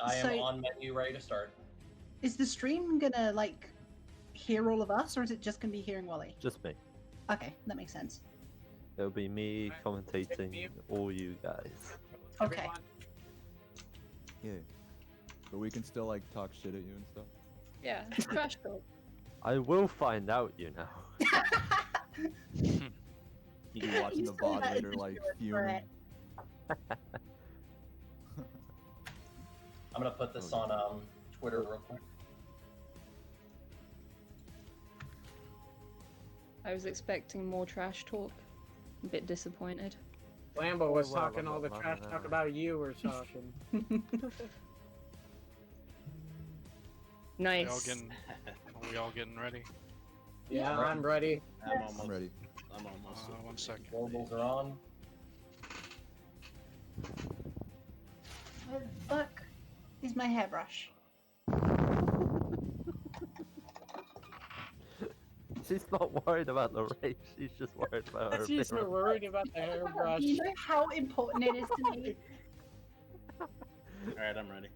I am on menu, ready to start. Is the stream gonna like hear all of us, or is it just gonna be hearing Wally? Just me. Okay, that makes sense. It'll be me commentating all you guys. Okay. Yeah. But we can still like talk shit at you and stuff. Yeah, trash talk. I will find out, you know. You can watch the VOD later, like fuming. I'm gonna put this on Twitter real quick. I was expecting more trash talk. A bit disappointed. Lambo was talking all the trash talk about you were talking. Nice. Are we all getting ready? Yeah, I'm ready. I'm almost ready. I'm almost. 1 second. Warbles are on. Where the fuck is my hairbrush? She's not worried about the race, she's just worried about her She's appearance. worried about the hairbrush. You know how important it is to me? Alright, I'm ready.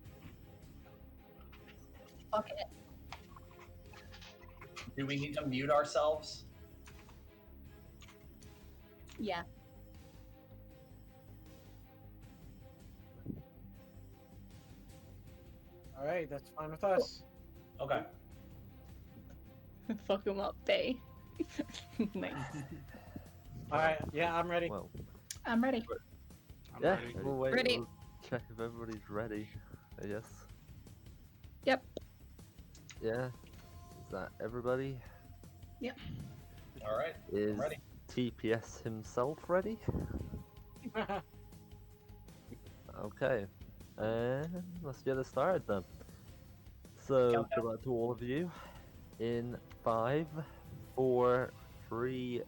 Fuck it. Do we need to mute ourselves? Yeah. Alright, that's fine with us. Okay. Fuck him up, Day. Nice. Alright, yeah, I'm ready. Well, I'm ready. I'm yeah, ready. we'll wait. Ready. We'll check if everybody's ready. Yes. Yep. Yeah. Is that everybody? Yep. Alright, Is I'm ready. TPS himself ready? Okay. And let's get it started then. So, Countdown. good luck to all of you. In 5, 4, 3,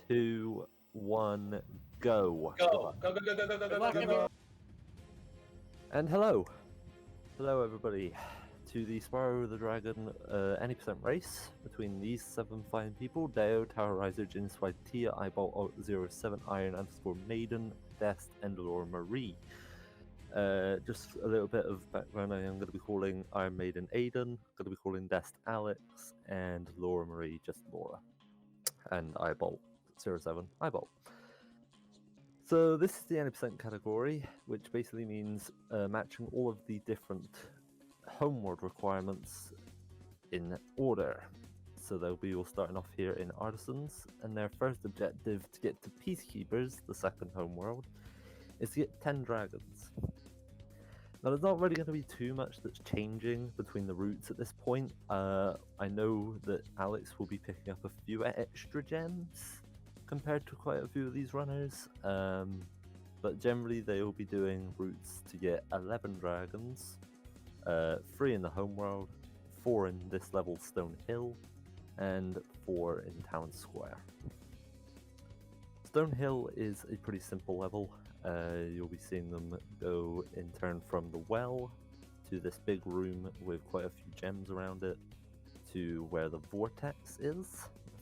2, 1, go. Go! Go, go, go, go, go, go, go, go, go! And hello. Hello everybody to the Spyro the Dragon any percent race between these 7 fine people: Dayo, Towerizer, GingeSwagTia, Eyeball07, Iron_Maiden, Dest, and lauramariiee. Just a little bit of background: I am going to be calling Iron Maiden Aiden, going to be calling Dest Alex, and lauramariiee just Laura, and Eyeball07 Eyeball. So this is the any percent category, which basically means matching all of the different homeworld requirements in order. So they'll be all starting off here in Artisans, and their first objective to get to Peacekeepers, the second homeworld, is to get 10 dragons. Now there's not really going to be too much that's changing between the routes at this point. I know that Alex will be picking up a few extra gems compared to quite a few of these runners, but generally they will be doing routes to get 11 dragons, 3 in the homeworld, 4 in this level Stone Hill, and 4 in Town Square. Stone Hill is a pretty simple level. You'll be seeing them go in turn from the well to this big room with quite a few gems around it, to where the vortex is,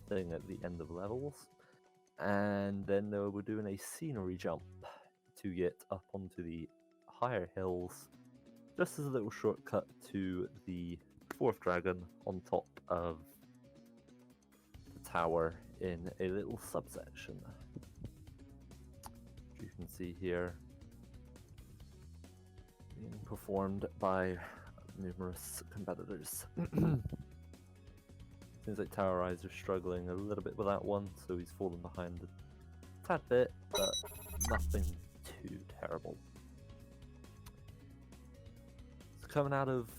the thing at the end of levels, and then they'll be doing a scenery jump to get up onto the higher hills, just as a little shortcut to the 4th dragon on top of the tower in a little subsection. You can see here being performed by numerous competitors. Seems like Towerizer's struggling a little bit with that one, so he's fallen behind a tad bit, but nothing too terrible. So coming out of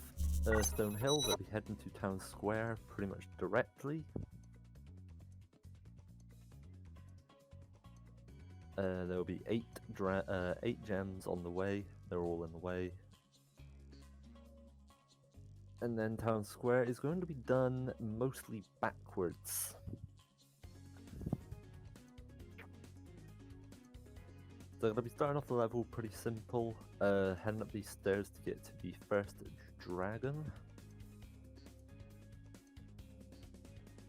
Stone Hill, they'll be heading to Town Square pretty much directly. There will be 8 gems on the way. They're all in the way. And then Town Square is going to be done mostly backwards. So I'm going to be starting off the level pretty simple, heading up these stairs to get to the first dragon.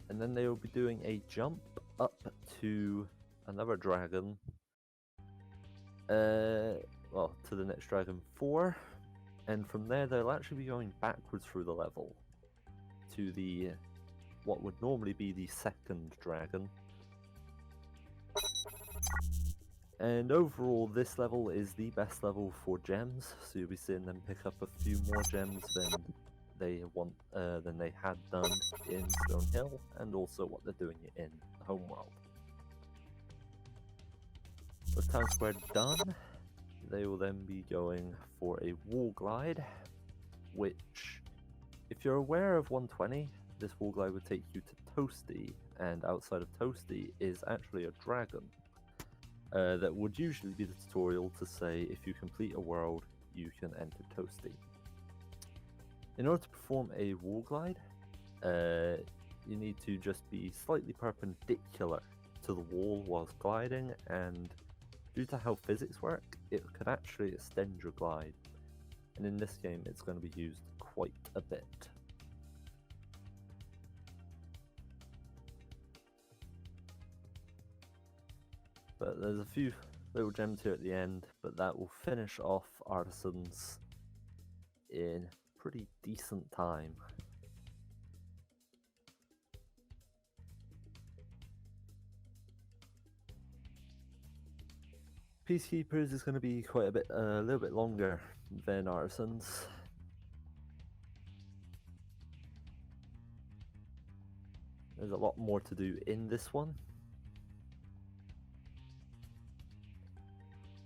And then they will be doing a jump up to another dragon. Well, to the next dragon 4. And from there, they'll actually be going backwards through the level to the what would normally be the second dragon. And overall, this level is the best level for gems, so you'll be seeing them pick up a few more gems than they had done in Stone Hill, and also what they're doing in the homeworld. With Town Square done, they will then be going for a wall glide, which, if you're aware of 120, this wall glide would take you to Toasty, and outside of Toasty is actually a dragon. That would usually be the tutorial to say if you complete a world, you can enter Toasty. In order to perform a wall glide, you need to just be slightly perpendicular to the wall whilst gliding, and due to how physics work, it could actually extend your glide. And in this game, it's going to be used quite a bit. But there's a few little gems here at the end, but that will finish off Artisans in pretty decent time. Peacekeepers is going to be quite a little bit longer than Artisans. There's a lot more to do in this one.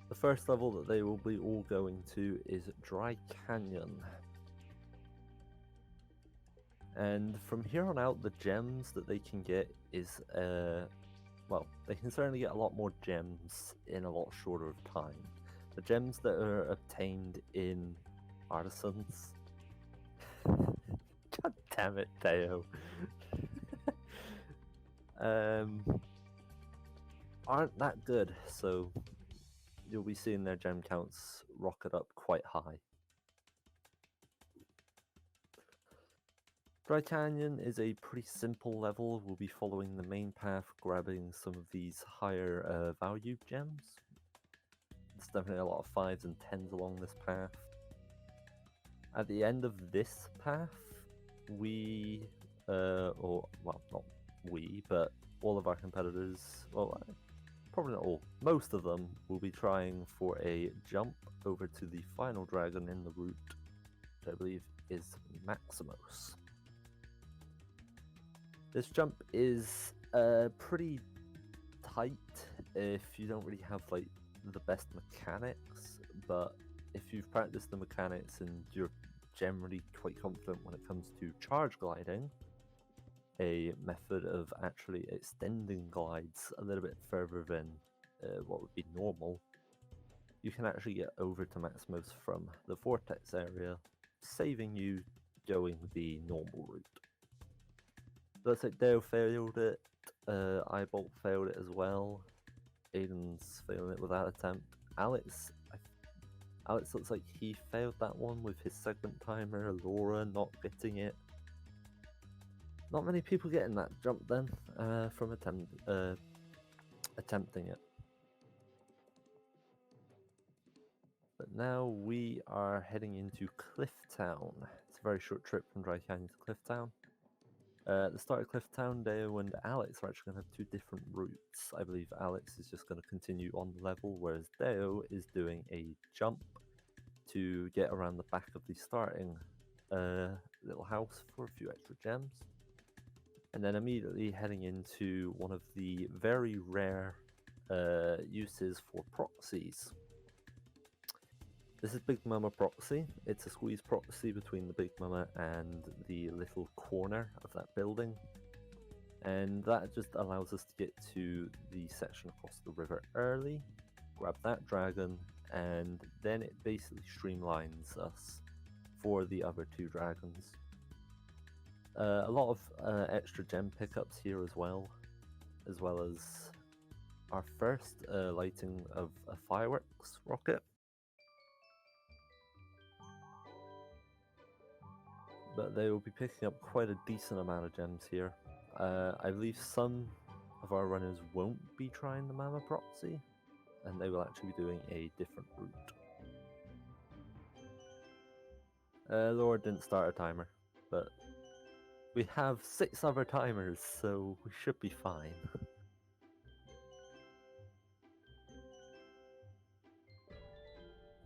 The first level that they will be all going to is Dry Canyon. And from here on out, the gems that they can get is, well, they can certainly get a lot more gems in a lot shorter of time. The gems that are obtained in Artisans... God damn it, Dayo. Aren't that good, so you'll be seeing their gem counts rocket up quite high. Dry Canyon is a pretty simple level. We'll be following the main path, grabbing some of these higher value gems. There's definitely a lot of 5s and 10s along this path. At the end of this path, we, or, well, not we, but all of our competitors, well, probably not all, most of them will be trying for a jump over to the final dragon in the route, which I believe is Maximus. This jump is pretty tight if you don't really have like the best mechanics, but if you've practiced the mechanics and you're generally quite confident when it comes to charge gliding, a method of actually extending glides a little bit further than what would be normal, you can actually get over to Maximus from the vortex area, saving you going the normal route. Looks like Dayo failed it, Eyebolt failed it as well, Aiden's failing it without attempt. Alex looks like he failed that one with his segment timer, Laura not getting it. Not many people getting that jump then, from attempting it. But now we are heading into Clifftown. It's a very short trip from Dry Canyon to Clifftown. At the start of Clifftown, Dayo and Alex are actually going to have 2 different routes. I believe Alex is just going to continue on the level, whereas Dayo is doing a jump to get around the back of the starting little house for a few extra gems. And then immediately heading into one of the very rare uses for proxies. This is Big Mama Proxy. It's a squeeze proxy between the Big Mama and the little corner of that building. And that just allows us to get to the section across the river early, grab that dragon, and then it basically streamlines us for the other 2 dragons. A lot of extra gem pickups here as well as our first lighting of a fireworks rocket. But they will be picking up quite a decent amount of gems here. I believe some of our runners won't be trying the Mama Proxy, and they will actually be doing a different route. Laura didn't start a timer, but we have 6 other timers, so we should be fine.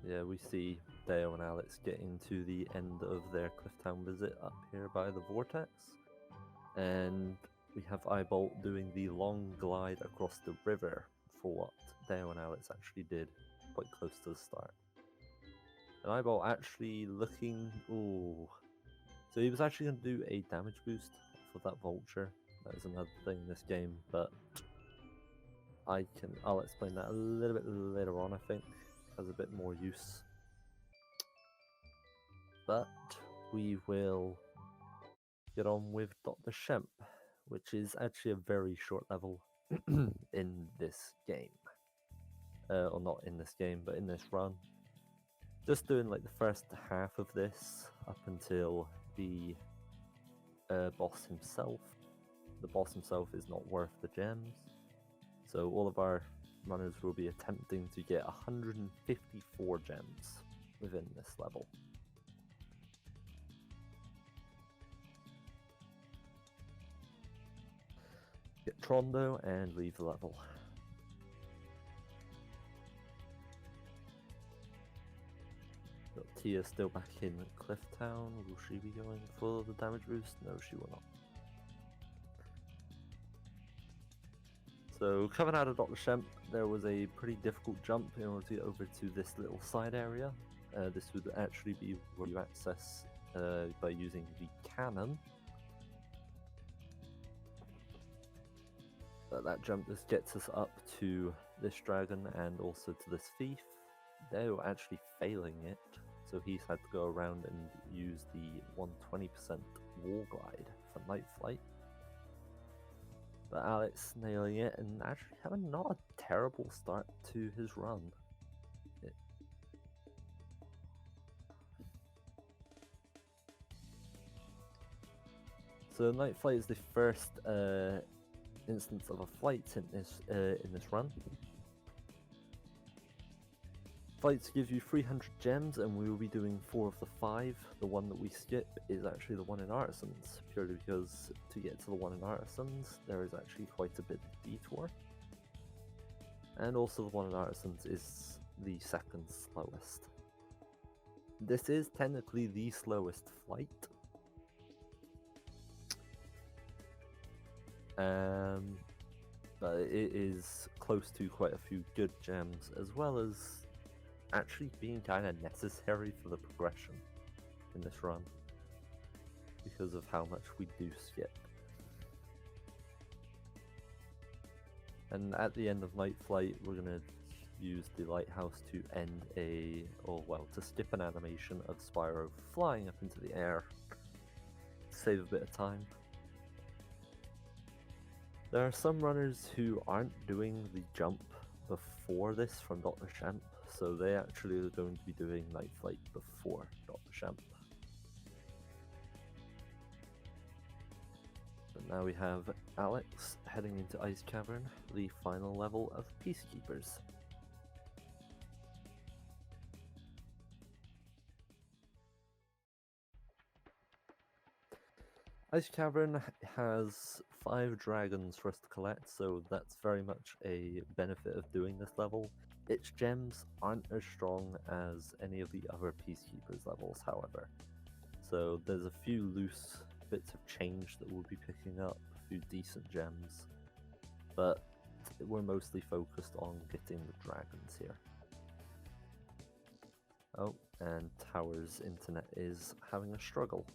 Yeah, we see Dayo and Alex getting to the end of their Clifftown visit up here by the vortex. And we have Eyebolt doing the long glide across the river for what Dayo and Alex actually did quite close to the start. And Eyebolt actually looking... ooh. So he was actually going to do a damage boost for that vulture. That is another thing in this game, but I'll explain that a little bit later on, I think. Has a bit more use. But we will get on with Dr. Shemp, which is actually a very short level in this game. Or not in this game, but in this run. Just doing like the first half of this up until the boss himself. The boss himself is not worth the gems. So all of our runners will be attempting to get 154 gems within this level. Get Trondo and leave the level. Got Tia still back in Clifftown. Will she be going for the damage boost? No, she will not. So coming out of Dr. Shemp, there was a pretty difficult jump in order to get over to this little side area. This would actually be where you access by using the cannon. But that jump just gets us up to this dragon and also to this thief. They're actually failing it, so he's had to go around and use the 120% wall glide for night flight. But Alex nailing it and actually having not a terrible start to his run. So night flight is the first instance of a flight in this run. Flights give you 300 gems, and we will be doing 4 of the 5. The one that we skip is actually the one in Artisans, purely because to get to the one in Artisans, there is actually quite a bit of detour. And also the one in Artisans is the second slowest. This is technically the slowest flight. But it is close to quite a few good gems, as well as actually being kind of necessary for the progression in this run because of how much we do skip. And at the end of night flight, we're going to use the lighthouse to end to skip an animation of Spyro flying up into the air to save a bit of time. There are some runners who aren't doing the jump before this from Dr. Shemp, so they actually are going to be doing night flight before Dr. Shemp. But now we have Alex heading into Ice Cavern, the final level of Peacekeepers. Ice Cavern has 5 dragons for us to collect, so that's very much a benefit of doing this level. Its gems aren't as strong as any of the other Peacekeepers levels, however. So there's a few loose bits of change that we'll be picking up, a few decent gems, but we're mostly focused on getting the dragons here. Oh, and Tower's internet is having a struggle.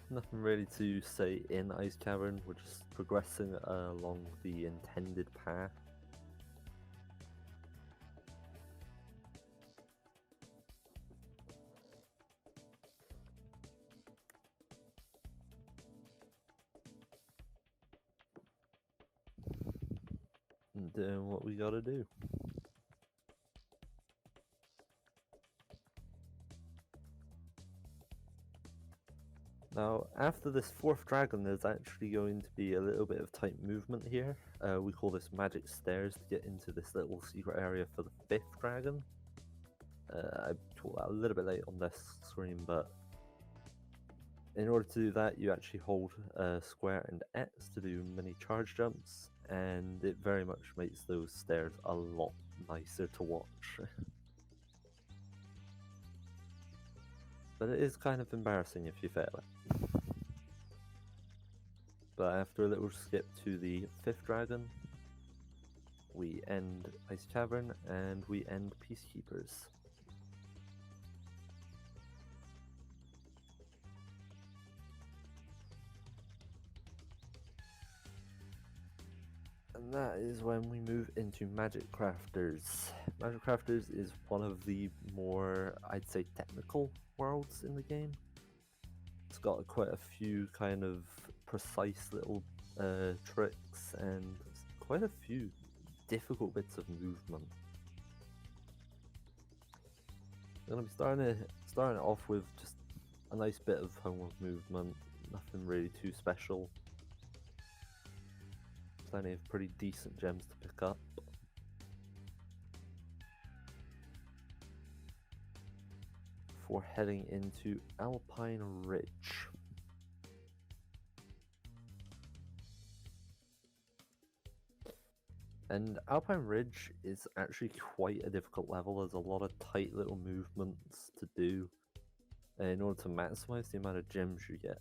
Nothing really to say in Ice Cavern, we're just progressing along the intended path. And doing what we gotta do. Now, after this fourth dragon, there's actually going to be a little bit of tight movement here. We call this magic stairs to get into this little secret area for the fifth dragon. I talked that a little bit late on this screen, but in order to do that, you actually hold square and X to do mini charge jumps, and it very much makes those stairs a lot nicer to watch. But it is kind of embarrassing if you fail it. But after a little skip to the fifth dragon, we end Ice Cavern and we end Peacekeepers. And that is when we move into Magic Crafters. Magic Crafters is one of the more, I'd say, technical worlds in the game. It's got quite a few kind of precise little tricks and quite a few difficult bits of movement. I'm going to be starting it off with just a nice bit of homework movement, nothing really too special. Plenty of pretty decent gems to pick up. Before heading into Alpine Ridge. And Alpine Ridge is actually quite a difficult level. There's a lot of tight little movements to do in order to maximize the amount of gems you get.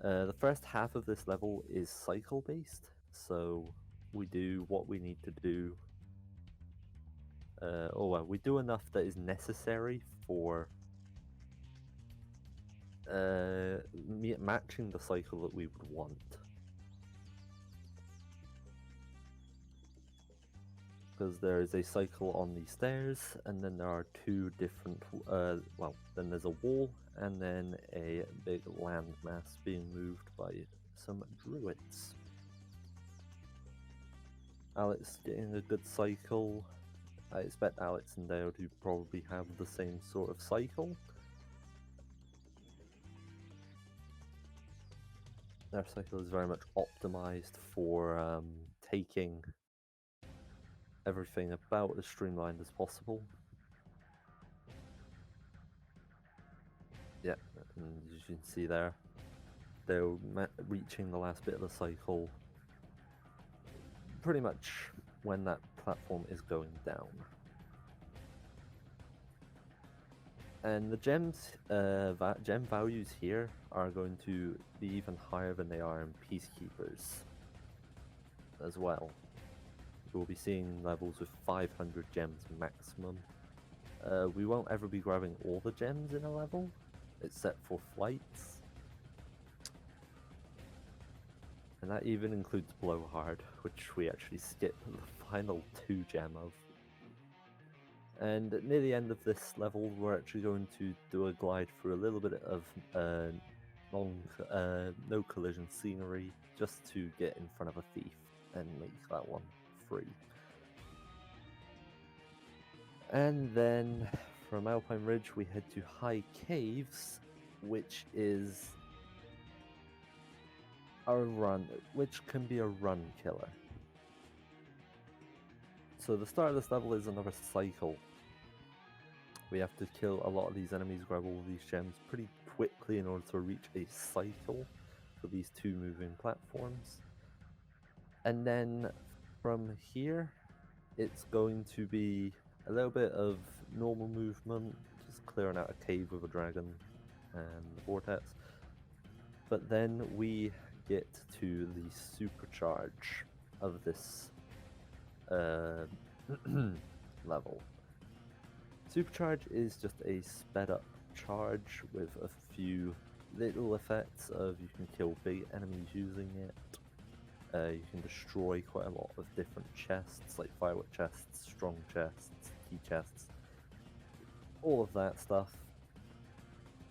The first half of this level is cycle based, so we do what we need to do. We do enough that is necessary for matching the cycle that we would want. Because there is a cycle on the stairs, and then there are two different, then there's a wall, and then a big landmass being moved by some druids. Alex getting a good cycle. I expect Alex and Dayo to probably have the same sort of cycle. Their cycle is very much optimized for taking everything about as streamlined as possible. Yeah, and as you can see there, they're reaching the last bit of the cycle pretty much when that platform is going down. And the gems, gem values here are going to be even higher than they are in Peacekeepers as well. We'll be seeing levels with 500 gems maximum. We won't ever be grabbing all the gems in a level, except for flights. And that even includes Blowhard, which we actually skip the final 2 gem of. And near the end of this level, we're actually going to do a glide through a little bit of no collision scenery, just to get in front of a thief and make that one free. And then from Alpine Ridge we head to High Caves, which is which can be a run killer. So the start of this level is another cycle. We have to kill a lot of these enemies, grab all of these gems pretty quickly in order to reach a cycle for these 2 moving platforms. And then from here, it's going to be a little bit of normal movement, just clearing out a cave with a dragon and the vortex. But then we get to the supercharge of this level. Supercharge is just a sped up charge with a few little effects of you can kill big enemies using it. You can destroy quite a lot of different chests, like firework chests, strong chests, key chests, all of that stuff.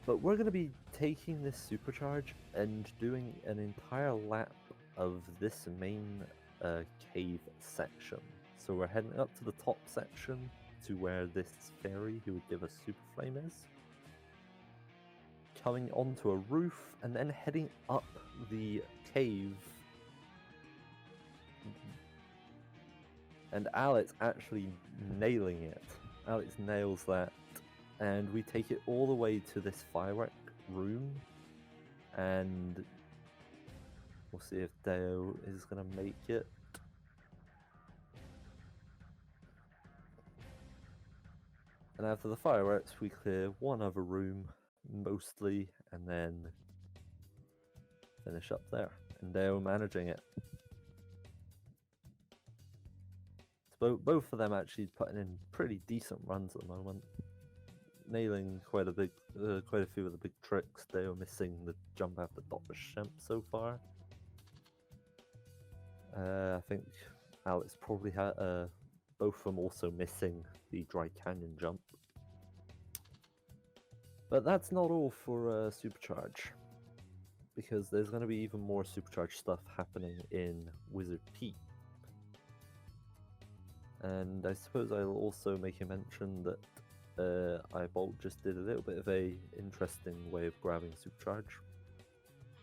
But we're going to be taking this supercharge and doing an entire lap of this main cave section. So we're heading up to the top section to where this fairy who would give us super flame is. coming onto a roof and then heading up the cave. And Alex actually nailing it. Alex nails that. And we take it all the way to this firework room. And we'll see if Dayo is going to make it. And after the fireworks, we clear one other room, mostly, and then finish up there. And Dayo managing it. Both of them actually putting in pretty decent runs at the moment, nailing quite a few of the big tricks. They are missing the jump after Dr. Shemp so far. I think Alex probably had both of them also missing the Dry Canyon jump. But that's not all for Supercharge, because there's going to be even more Supercharge stuff happening in Wizard Peak. And I suppose I'll also make a mention that Eyebolt just did a little bit of a interesting way of grabbing Supercharge.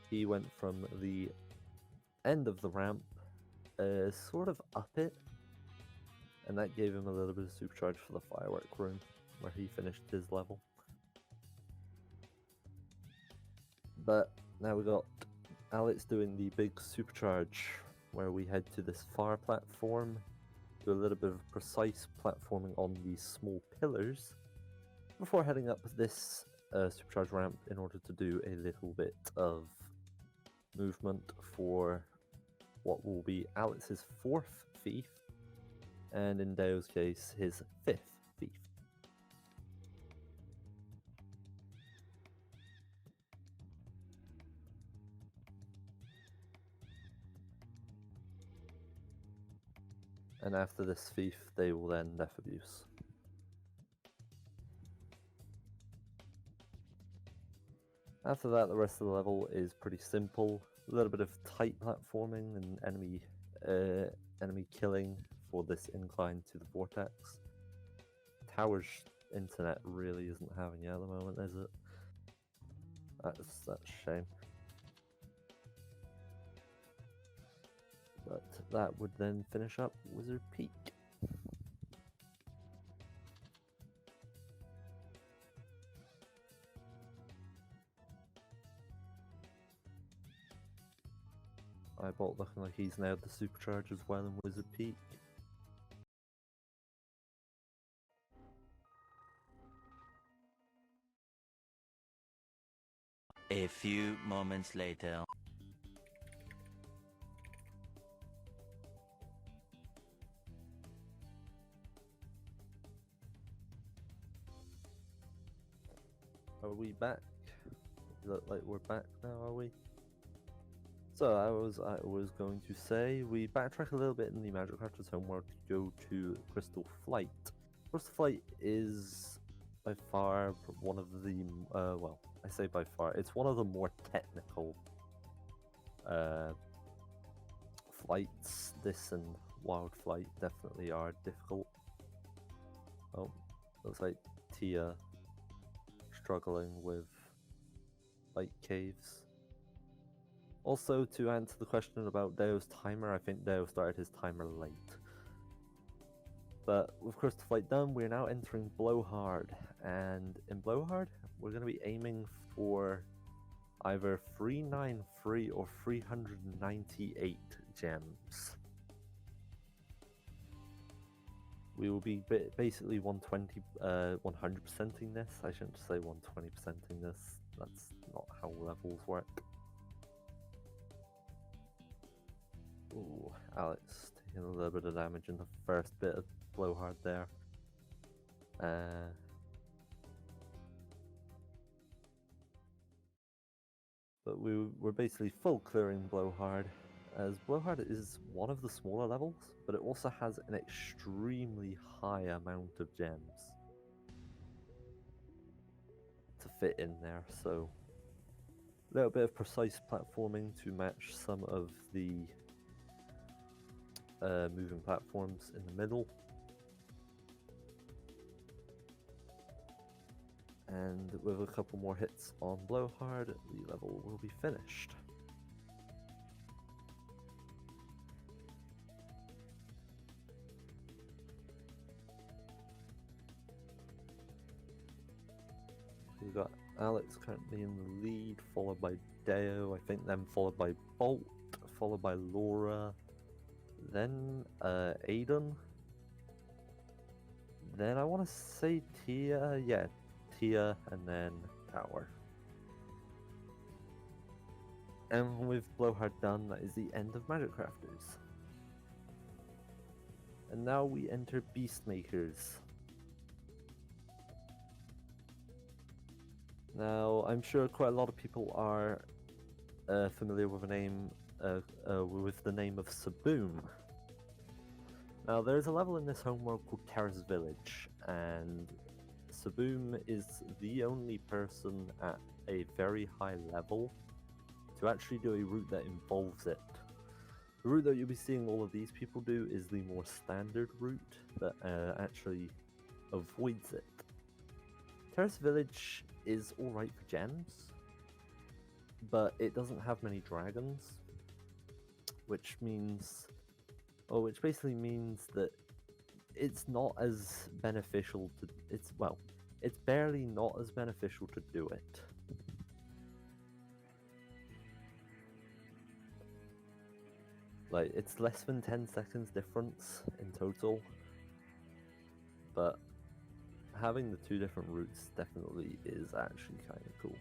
He went from the end of the ramp, sort of up it, and that gave him a little bit of Supercharge for the firework room, where he finished his level. But now we got Alex doing the big Supercharge, where we head to this far platform, do a little bit of precise platforming on these small pillars before heading up this Supercharge ramp in order to do a little bit of movement for what will be Alex's 4th thief, and in Dayo's case, his 5th thief. And after this thief, they will then Death Abuse. After that, the rest of the level is pretty simple. A little bit of tight platforming and enemy killing for this incline to the vortex. Tower's internet really isn't having it at the moment, is it? That's a shame. But that would then finish up Wizard Peak. Eyebolt looking like he's nailed the Supercharge as well in Wizard Peak. A few moments later. Are we back? Look like we're back now, are we? So I was going to say we backtrack a little bit in the Magic Archer's homework to go to Crystal Flight. Crystal Flight is by far one of the well, I say by far, it's one of the more technical flights. This and Wild Flight definitely are difficult. Oh, looks like Tia struggling with light caves. Also, to answer the question about Dayo's timer, I think Dayo started his timer late. But with Crystal Flight done, we're now entering Blowhard, and in Blowhard, we're going to be aiming for either 393 or 398 gems. We will be basically 100%ing this. I shouldn't say 120%ing this. That's not how levels work. Ooh, Alex taking a little bit of damage in the first bit of Blowhard there. But we're basically full clearing Blowhard, as Blowhard is one of the smaller levels, but it also has an extremely high amount of gems to fit in there, so a little bit of precise platforming to match some of the moving platforms in the middle. And with a couple more hits on Blowhard, the level will be finished. We've got Alex currently in the lead, followed by Dayo, I think, then followed by Bolt, followed by Laura, then Aiden, then I want to say Tia, yeah, Tia, and then Tower. And with Blowhard done, that is the end of Magic Crafters. And now we enter Beastmakers. Now, I'm sure quite a lot of people are familiar with the name of Saboom. Now, there's a level in this homeworld called Terrace Village, and Saboom is the only person at a very high level to actually do a route that involves it. The route that you'll be seeing all of these people do is the more standard route that actually avoids it. Terrace Village is alright for gems, but it doesn't have many dragons, which basically means that it's not as beneficial to, it's barely not as beneficial to do it. Like, it's less than 10 seconds difference in total, but having the two different routes definitely is actually kind of cool.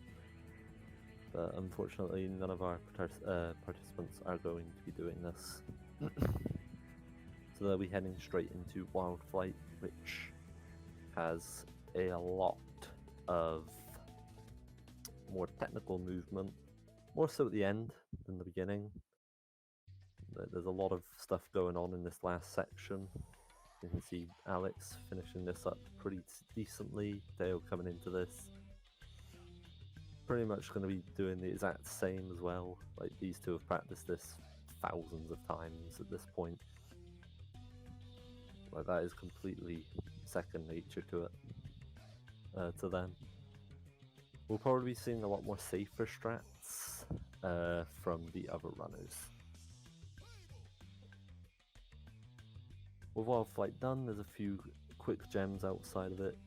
But unfortunately, none of our participants are going to be doing this. So they'll be heading straight into Wild Flight, which has a lot of more technical movement, more so at the end than the beginning. There's a lot of stuff going on in this last section. You can see Alex finishing this up pretty decently. Dayo coming into this. Pretty much going to be doing the exact same as well. Like, these two have practiced this thousands of times at this point. Like, that is completely second nature to it, to them. We'll probably be seeing a lot more safer strats from the other runners. With Wild Flight done, there's a few quick gems outside of it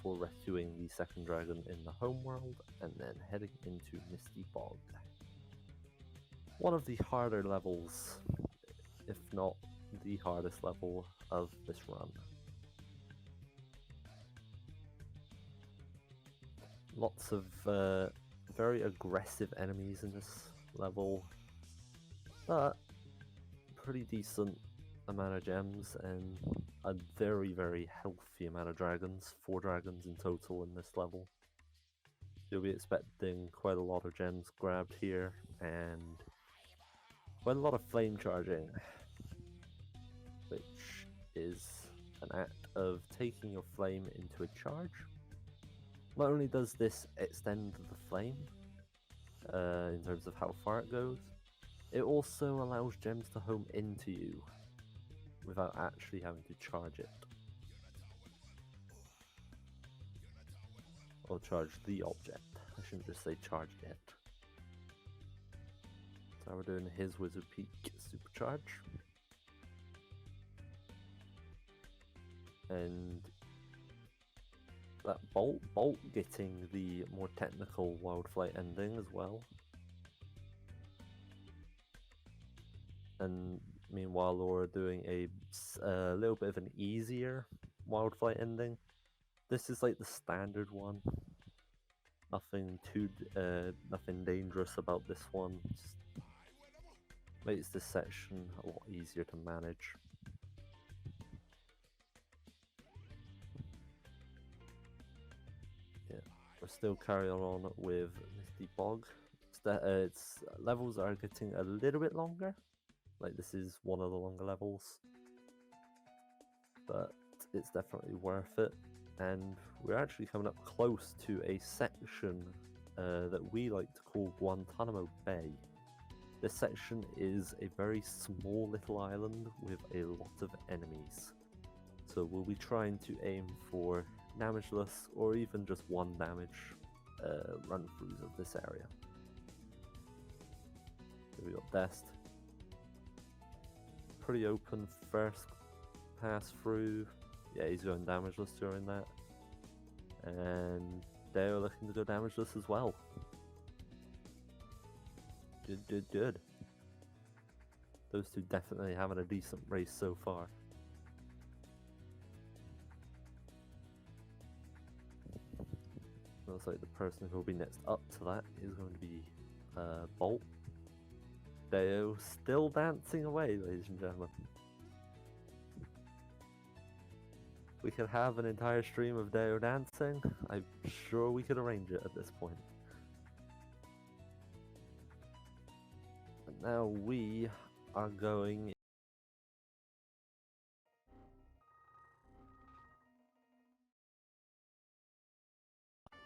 for rescuing the second dragon in the homeworld, and then heading into Misty Bog. One of the harder levels, if not the hardest level of this run. Lots of very aggressive enemies in this level, but pretty decent amount of gems and a very, very healthy amount of dragons. 4 dragons in total in this level. You'll be expecting quite a lot of gems grabbed here and quite a lot of flame charging, which is an act of taking your flame into a charge. Not only does this extend the flame in terms of how far it goes, it also allows gems to home into you without actually having to charge it. Or charge the object. I shouldn't just say charge it. So we're doing his Wizard Peak Supercharge. And that Bolt getting the more technical Wild Flight ending as well. And meanwhile, Laura doing a little bit of an easier Wild Flight ending. This is like the standard one. Nothing dangerous about this one. Just makes this section a lot easier to manage. Yeah, we're still carrying on with Misty Bog. Its levels are getting a little bit longer. Like, this is one of the longer levels, but it's definitely worth it. And we're actually coming up close to a section that we like to call Guantanamo Bay. This section is a very small little island with a lot of enemies. So we'll be trying to aim for damageless or even just 1 damage run-throughs of this area. Here we got Dest. Pretty open first pass through. Yeah, he's going damageless during that. And Dayo looking to go damageless as well. Good. Those two definitely having a decent race so far. Looks like the person who will be next up to that is going to be Bolt. Dayo still dancing away, ladies and gentlemen. We could have an entire stream of Dayo dancing. I'm sure we could arrange it at this point. But now we are going.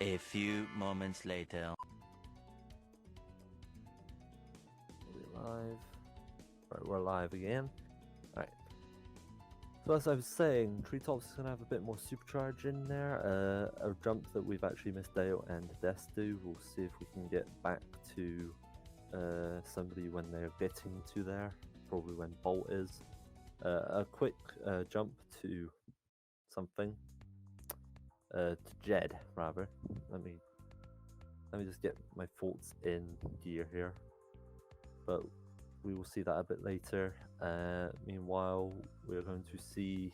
A few moments later. Are we live? Right, we're live again. Alright. So as I was saying, Treetops is going to have a bit more supercharge in there. A jump that we've actually missed Dayo and Dest do. We'll see if we can get back to somebody when they're getting to there. Probably when Bolt is. A quick jump to something. To Jed, rather. Let me just get my thoughts in gear here. But we will see that a bit later. Meanwhile, we're going to see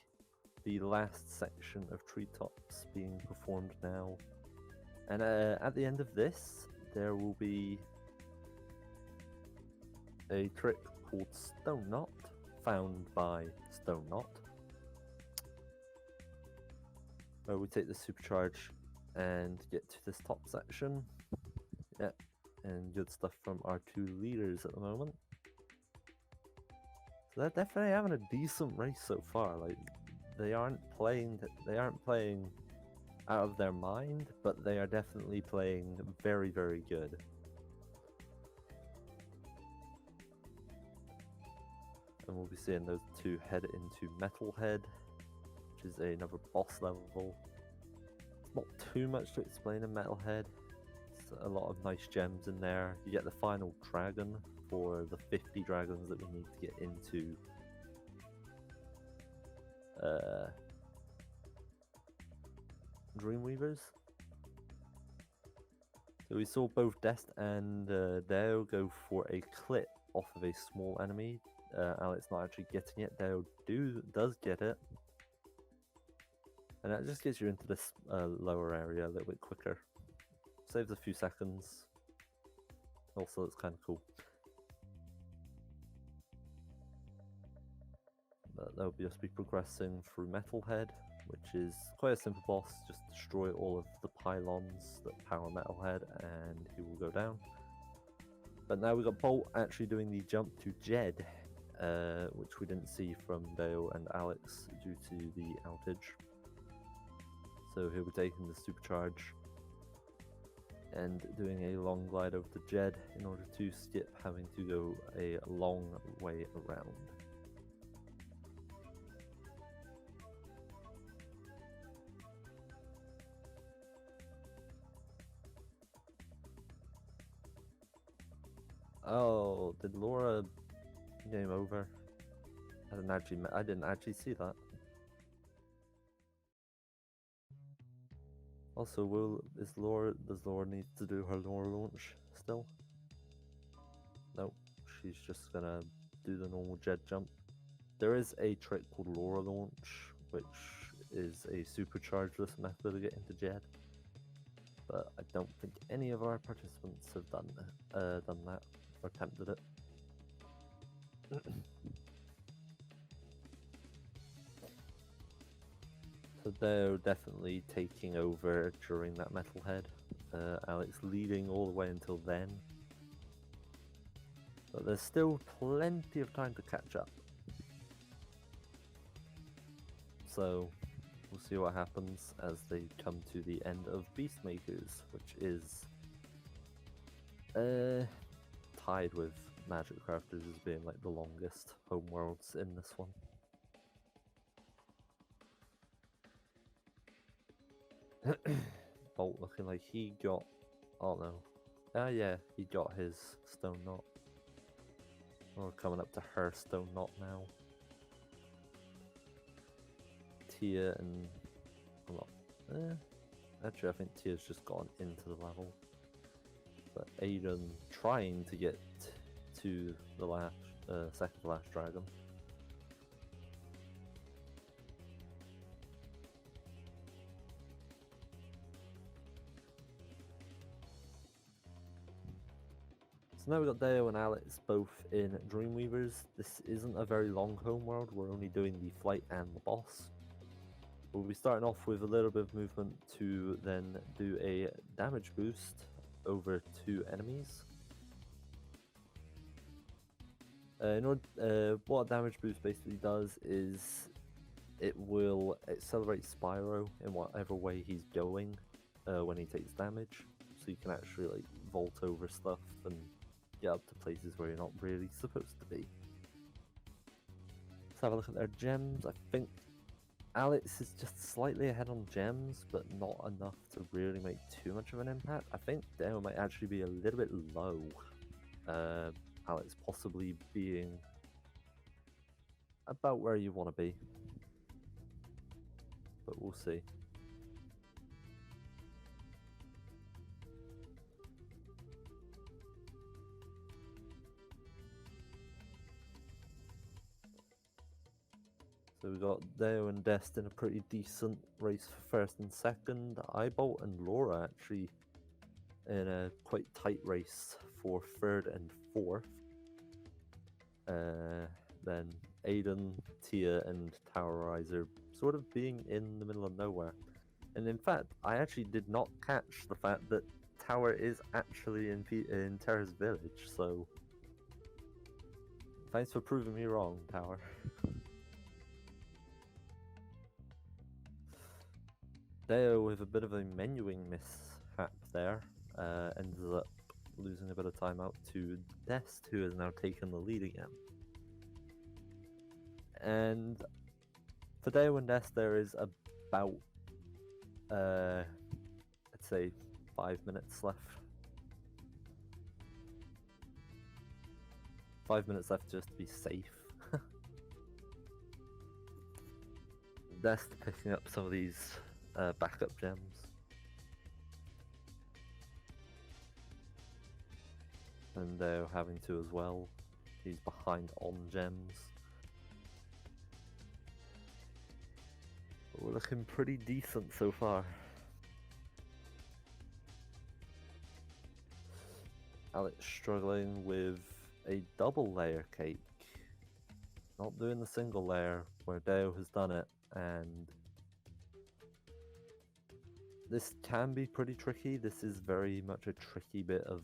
the last section of Treetops being performed now. And at the end of this, there will be a trick called Stone Knot, found by Stone Knot, where we take the supercharge and get to this top section. Yeah, and good stuff from our 2 leaders at the moment. So they're definitely having a decent race so far. Like they aren't playing out of their mind, but they are definitely playing very, very good. And we'll be seeing those 2 head into Metalhead, which is another boss level. It's not too much to explain in Metalhead. It's a lot of nice gems in there. You get the final dragon for the 50 dragons that we need to get into Dreamweavers. So we saw both Dest and Dayo go for a clip off of a small enemy. Alex not actually getting it. Dayo does get it. And that just gets you into this lower area a little bit quicker. Saves a few seconds. Also, it's kind of cool. But they'll just be progressing through Metalhead, which is quite a simple boss. Just destroy all of the pylons that power Metalhead, and he will go down. But now we've got Bolt actually doing the jump to Jed, which we didn't see from Dayo and Alex due to the outage. So he'll be taking the supercharge and doing a long glide over to Jed in order to skip having to go a long way around. Oh, did Laura game over? I didn't actually see that. Also, does Laura need to do her Laura launch still? Nope, she's just gonna do the normal Jed jump. There is a trick called Laura launch, which is a superchargeless method of getting to Jed. But I don't think any of our participants have done that or attempted it. So they're definitely taking over during that Metalhead. Alex leading all the way until then. But there's still plenty of time to catch up. So we'll see what happens as they come to the end of Beastmakers, which is tied with Magic Crafters as being like the longest homeworlds in this one. Bolt looking like he got. Oh no. Ah, yeah, he got his stone knot. We're coming up to her stone knot now. Tia and. Well, actually, I think Tia's just gone into the level. But Aiden trying to get to the last, second to last dragon. So now we've got Dayo and Alex both in Dreamweavers. This isn't a very long homeworld, we're only doing the flight and the boss. We'll be starting off with a little bit of movement to then do a damage boost over 2 enemies. What a damage boost basically does is it will accelerate Spyro in whatever way he's going when he takes damage. So you can actually like vault over stuff and get up to places where you're not really supposed to be. Let's have a look at their gems. I think Alex is just slightly ahead on gems, but not enough to really make too much of an impact. I think Dayo might actually be a little bit low. Alex possibly being about where you want to be. But we'll see. So we got Dayo and Dest in a pretty decent race for first and second. Eyebolt and Laura actually in a quite tight race for third and fourth. Then Aiden, Tia, and Towerizer sort of being in the middle of nowhere. And in fact, I actually did not catch the fact that Tower is actually in Terra's village, so thanks for proving me wrong, Tower. Dayo with a bit of a menuing mishap there, ends up losing a bit of time out to Dest, who has now taken the lead again. And for Dayo and Dest, there is about, I'd say, 5 minutes left. 5 minutes left just to be safe. Dest picking up some of these backup gems. And Dayo having to as well. He's behind on gems. But we're looking pretty decent so far. Alex struggling with a double layer cake. Not doing the single layer where Dayo has done it, and this can be pretty tricky. This is very much a tricky bit of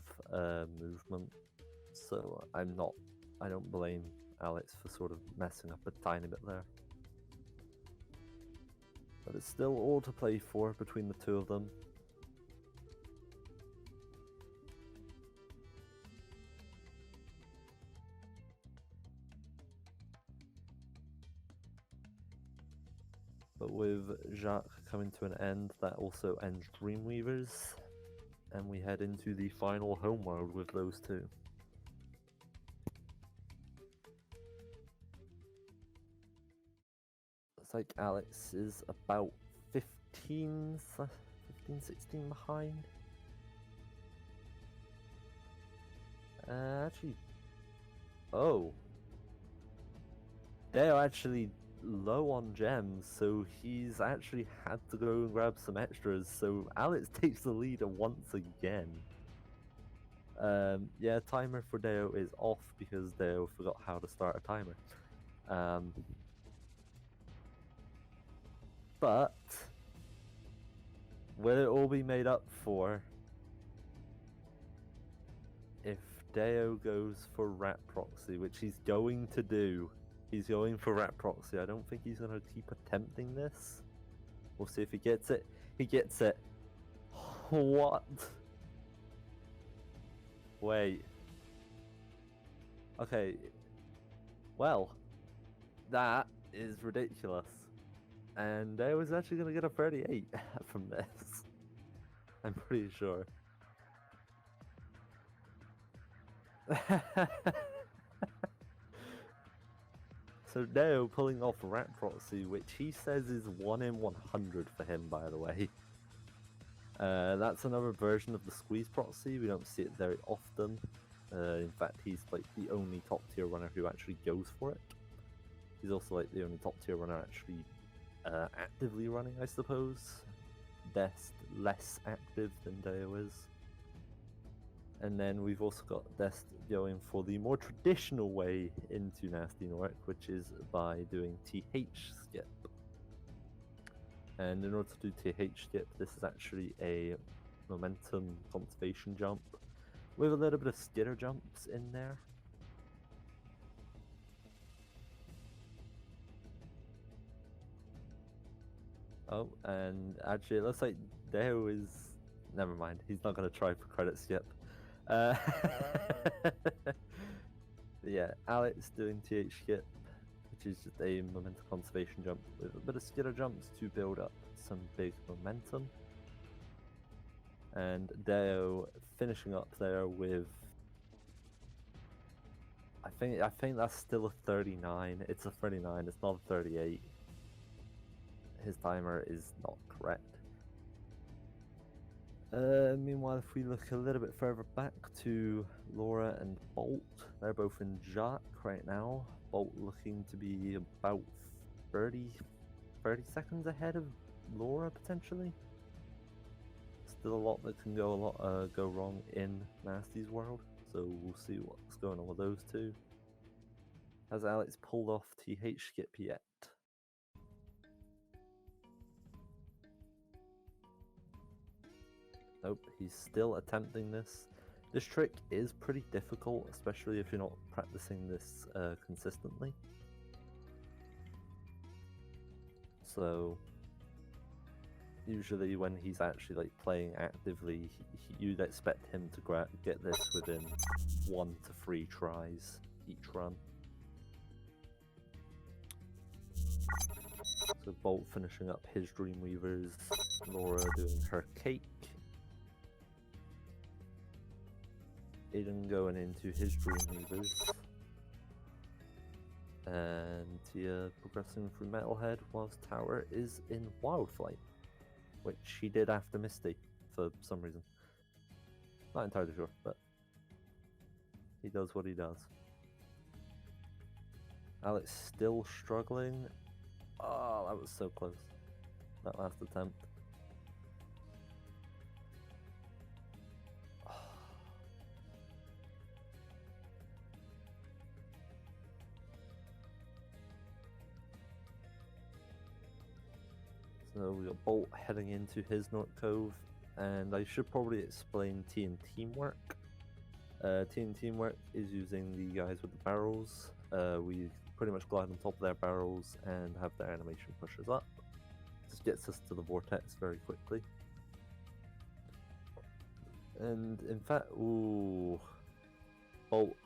movement, so I don't blame Alex for sort of messing up a tiny bit there. But it's still all to play for between the two of them. But with Jacques coming to an end, that also ends Dreamweavers, and we head into the final homeworld with those two. Looks like Alex is about 15, 16 behind. Actually, oh. They're actually low on gems, so he's actually had to go and grab some extras, so Alex takes the lead once again. Yeah, timer for Dayo is off because Dayo forgot how to start a timer. But will it all be made up for if Dayo goes for Rat Proxy, which he's going to do? He's going for Rat Proxy. I don't think he's going to keep attempting this. We'll see if he gets it. He gets it. What? Wait. Okay. Well, that is ridiculous. And I was actually going to get a 38. from this. I'm pretty sure. So Dayo pulling off Rat Proxy, which he says is 1 in 100 for him, by the way. That's another version of the Squeeze Proxy. We don't see it very often. In fact, he's like the only top tier runner who actually goes for it. He's also like the only top tier runner actually actively running, I suppose. Dest less active than Dayo is. And then we've also got Dest going for the more traditional way into Nasty Nork, which is by doing TH skip. And in order to do TH skip, this is actually a momentum conservation jump with a little bit of skitter jumps in there. Oh, and actually it looks like Dayo is... Never mind, he's not going to try for credit skip. Yeah, Alex doing TH skip, which is just a momentum conservation jump with a bit of skitter jumps to build up some big momentum. And Dayo finishing up there with... I think that's still a 39. It's a 39, it's not a 38. His timer is not correct. Meanwhile, if we look a little bit further back to Laura and Bolt, they're both in Jack right now. Bolt looking to be about 30 seconds ahead of Laura potentially. Still a lot that can go wrong in Nasty's world, so we'll see what's going on with those two. Has Alex pulled off TH skip yet? Nope, he's still attempting this. This trick is pretty difficult, especially if you're not practicing this consistently. So usually when he's actually like playing actively, you'd expect him to get this within 1 to 3 tries each run. So Bolt finishing up his Dreamweavers, Laura doing her cake. Aiden going into his Dreamweavers, and Tia progressing through Metalhead, whilst Tower is in Wildflight, which she did after Misty for some reason. Not entirely sure, but he does what he does. Alex still struggling. Oh, that was so close. That last attempt. So we got Bolt heading into his North Cove, and I should probably explain T and Teamwork. T and Teamwork is using the guys with the barrels. We pretty much glide on top of their barrels and have their animation push us up. This gets us to the vortex very quickly. And in fact, ooh, Bolt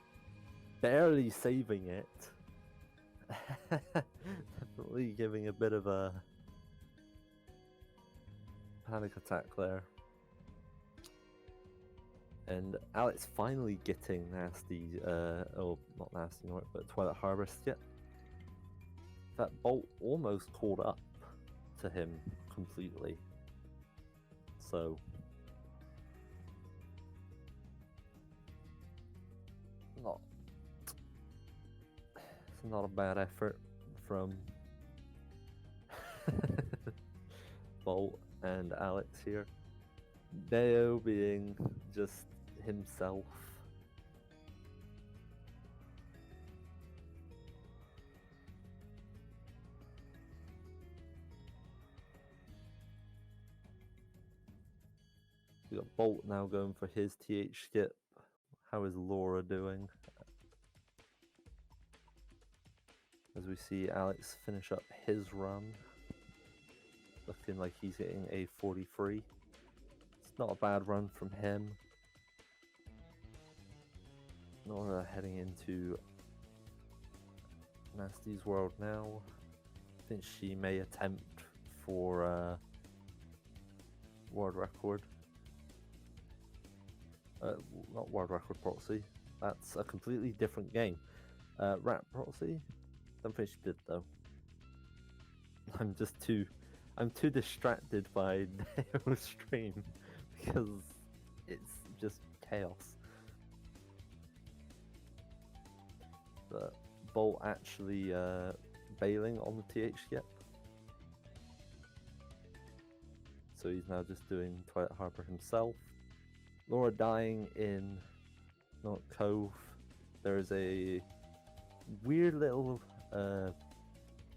barely saving it. Definitely giving a bit of a panic attack there. And Alex finally getting Nasty, oh, not Nasty North, but Twilight Harbor skip. That Bolt almost caught up to him completely. So it's not a bad effort from Bolt and Alex here. Dayo being just himself. We got Bolt now going for his TH skip. How is Laura doing? As we see Alex finish up his run. Looking like he's getting a 43. It's not a bad run from him. Laura heading into Nasty's world now. I think she may attempt for world record. Not world record proxy. That's a completely different game. Rat proxy. Don't think she did though. I'm too distracted by Dayo's stream because it's just chaos. But Bolt actually bailing on the TH skip. So he's now just doing Twilight Harbor himself. Laura dying in Not Cove. There is a weird little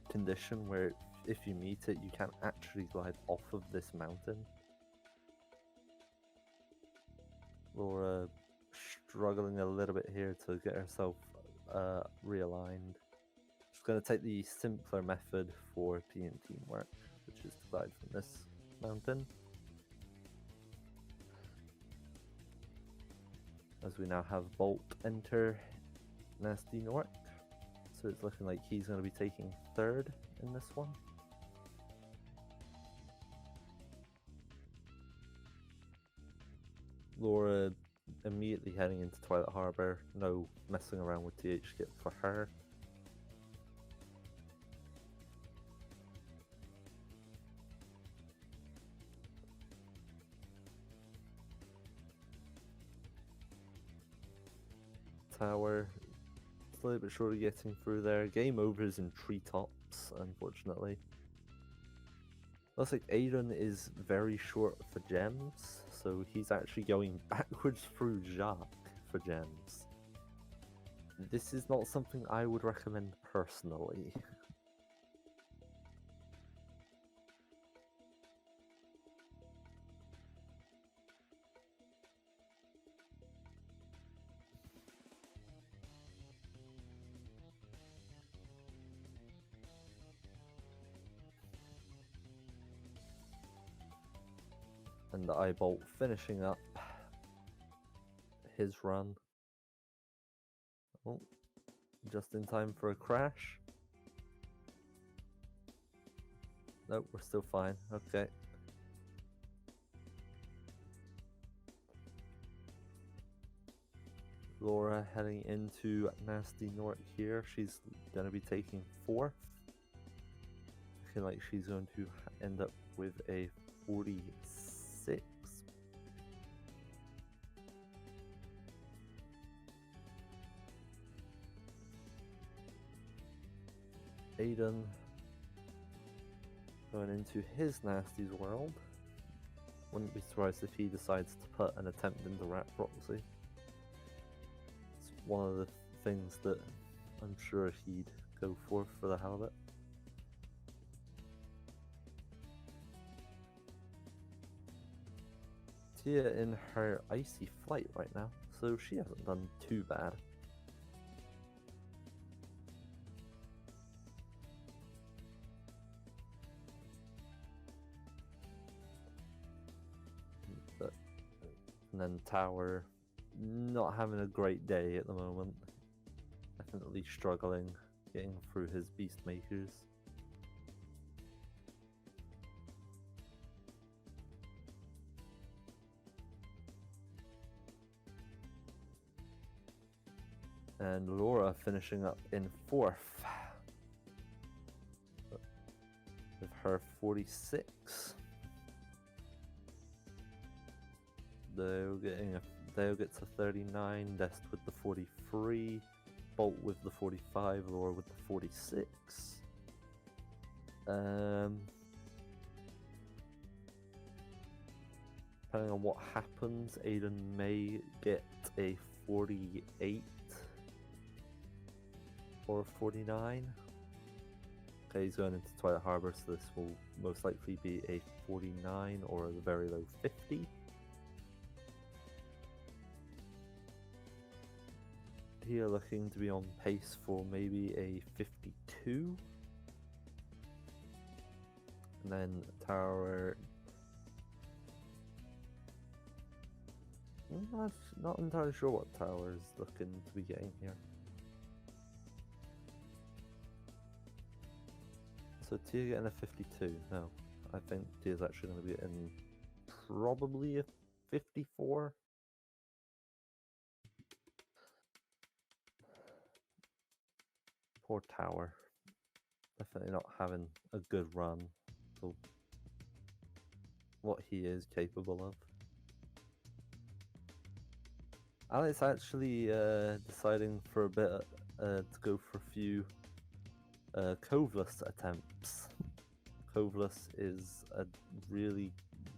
condition where if you meet it, you can't actually glide off of this mountain. Laura struggling a little bit here to get herself realigned. She's going to take the simpler method for P and teamwork, which is to glide from this mountain. As we now have Bolt enter Nasty Nork. So it's looking like he's going to be taking third in this one. Laura immediately heading into Twilight Harbor. No messing around with TH skip for her. Tower slowly but surely getting through there. Game overs in treetops, unfortunately. Looks like Aiden is very short for gems, so he's actually going backwards through Jacques for gems. This is not something I would recommend personally. And the Eyebolt finishing up his run. Oh, just in time for a crash. Nope, we're still fine. Okay. Laura heading into Nasty Nork here. She's going to be taking fourth. Looking like she's going to end up with a 46. Aiden going into his Nasty's world. Wouldn't be surprised if he decides to put an attempt into Rat Proxy. It's one of the things that I'm sure he'd go for the hell of it. Tia in her icy flight right now, so she hasn't done too bad. And then Tower, not having a great day at the moment. Definitely struggling getting through his Beast Makers. And Laura finishing up in fourth with her 46. Dayo gets a 39, Dest with the 43, Bolt with the 45, Laura with the 46. Depending on what happens, Aiden may get a 48 or a 49. Okay, he's going into Twilight Harbor, so this will most likely be a 49 or a very low 50. Here looking to be on pace for maybe a 52. And then Tower. I'm not entirely sure what Tower is looking to be getting here. So Tia getting a 52. No, I think Tia's actually going to be getting probably a 54. Poor Tower. Definitely not having a good run for what he is capable of. Alex actually deciding for a bit to go for a few coveless attempts. Coveless is a really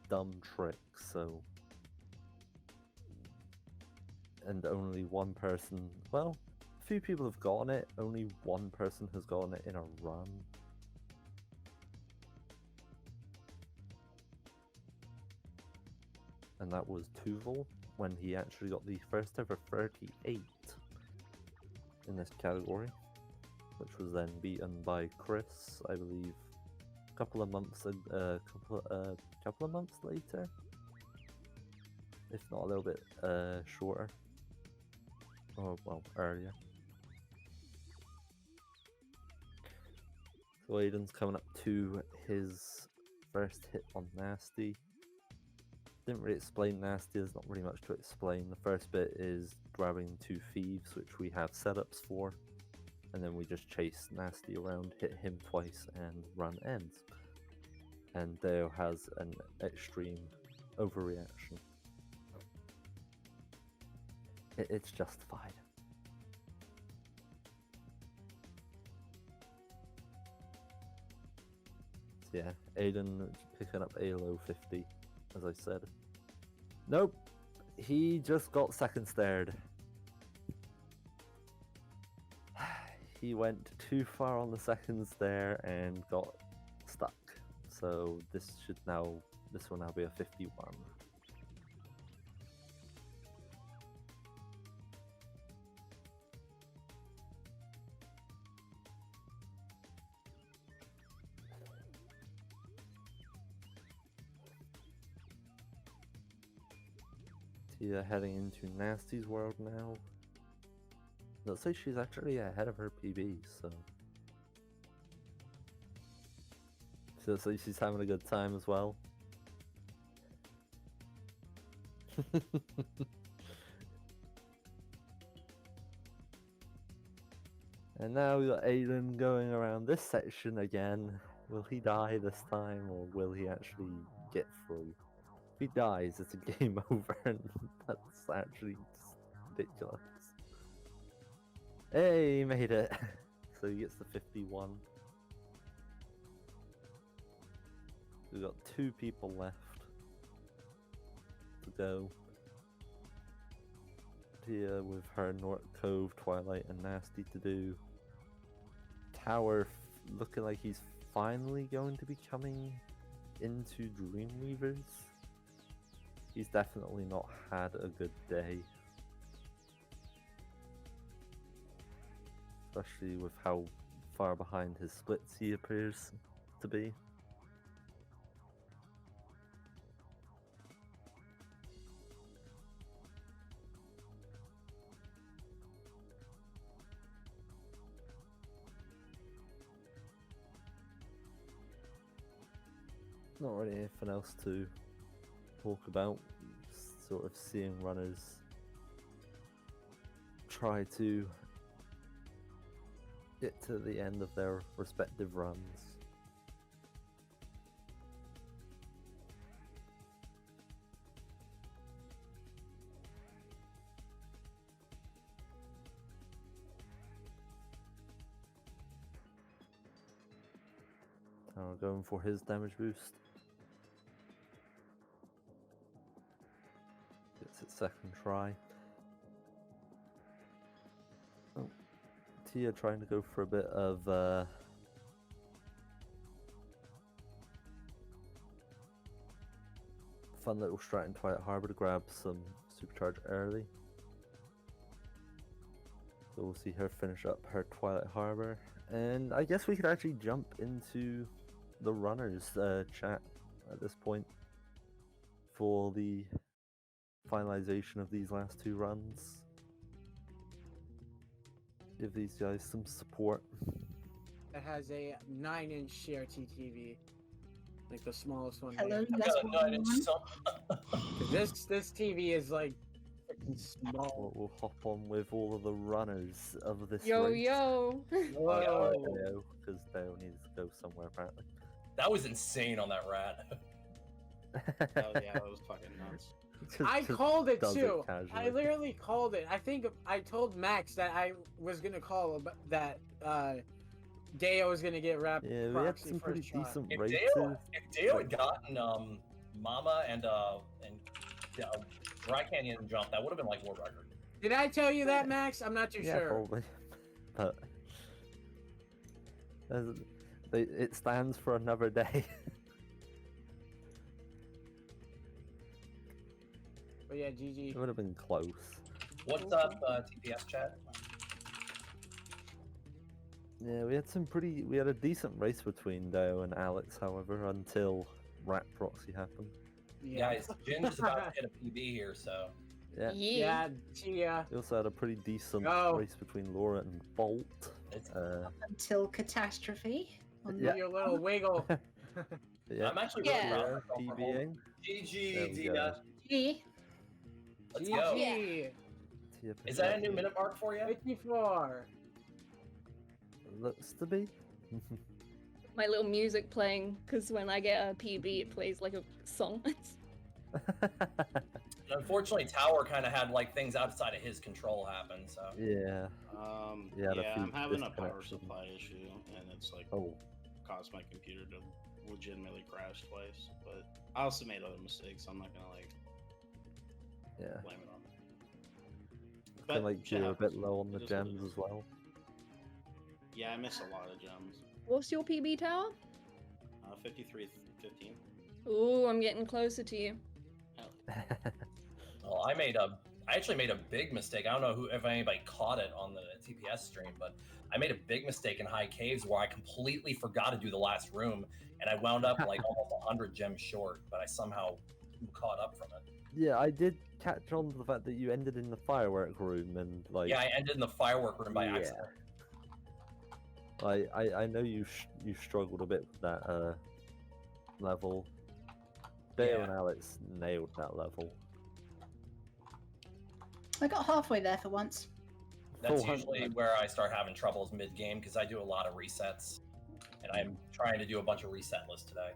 dumb trick, so... And only one person... Well, a few people have gotten it, only one person has gotten it in a run. And that was Tuval, when he actually got the first ever 38 in this category, which was then beaten by Chris, I believe, a couple of months later, if not a little bit shorter, or well, earlier. So Aiden's coming up to his first hit on Nasty. Didn't really explain Nasty, there's not really much to explain. The first bit is grabbing 2 thieves, which we have setups for, and then we just chase Nasty around, hit him twice, and run ends. And Dayo has an extreme overreaction. It's justified. So yeah, Aiden picking up a low 50. As I said. Nope. He just got second stared. He went too far on the second stair and got stuck. So this will now be a 51. Tia heading into Nasty's world now. Looks like she's actually ahead of her PB, so looks like she's having a good time as well. And now we got Aiden going around this section again. Will he die this time, or will he actually get through? If he dies, it's a game over, and that's actually just ridiculous. Hey, he made it. So he gets the 51. We've got 2 people left to go. Tia with her North Cove, Twilight, and Nasty to do. Tower looking like he's finally going to be coming into Dreamweavers. He's definitely not had a good day. Especially with how far behind his splits he appears to be. Not really anything else to talk about. Just sort of seeing runners try to get to the end of their respective runs. Now we're going for his damage boost. Gets its second try. Oh, Tia trying to go for a bit of fun little strat in Twilight Harbor to grab some supercharge early. So we'll see her finish up her Twilight Harbor, and I guess we could actually jump into the runners chat at this point for the finalization of these last 2 runs. Give these guys some support. That has a 9-inch CRT TV. like the smallest one. Hello, here. I've that's got a 9-inch one. song. This TV is like freaking small. We'll hop on with all of the runners of this Yo, race. yo. Whoa. Because Dale needs to go somewhere apparently. That was insane on that rat. Oh yeah, that was fucking nuts. I Just called it does too. casually. I literally called it. I think I told Max that I was gonna call that Dayo was gonna get wrapped. Yeah, we had some pretty decent If races. Dayo had gotten Mama and Dry Canyon jump, that would have been like world record. Did I tell you that, Max? I'm not too Yeah, sure. probably. But it stands for another day. But yeah, GG. It would have been close. What's up, TPS chat? Yeah, we had a decent race between Dayo and Alex, however, until Rat Proxy happened. Yeah. Guys, Ginge is about to hit a PB here, so Yeah. Yeah. Yeah. We also had a pretty decent Oh. race between Laura and Bolt. it's, Until catastrophe. On Yeah. Your little wiggle. Yeah, I'm actually really Yeah. proud of myself for holding. PBing. GG, There we Dia. go. G. Let's go. GG. Is that a new minute mark for you? 54. Looks to be. My little music playing, because when I get a PB, it plays like a song. Unfortunately, Tower kind of had like things outside of his control happen, so. Yeah. Yeah, the I'm feed having a power disconnection. supply issue, and it's like Oh. caused my computer to legitimately crash twice. But I also made other mistakes. So I'm not gonna like Yeah. blame it on I But feel like shit you're a bit happens. low on the It is what it gems is. as well. Yeah, I miss a lot of gems. What's your PB tower? 53-15. Ooh, I'm getting closer to you. Well, I actually made a big mistake. I don't know if anybody caught it on the TPS stream, but I made a big mistake in High Caves where I completely forgot to do the last room, and I wound up like almost 100 gems short, but I somehow caught up from it. Yeah, I did catch on to the fact that you ended in the firework room and like. Yeah, I ended in the firework room by Yeah. accident. I know you struggled a bit with that level. Dale Yeah. and Alex nailed that level. I got halfway there for once. That's 400. usually where I start having troubles mid-game because I do a lot of resets, and I'm trying to do a bunch of reset lists today.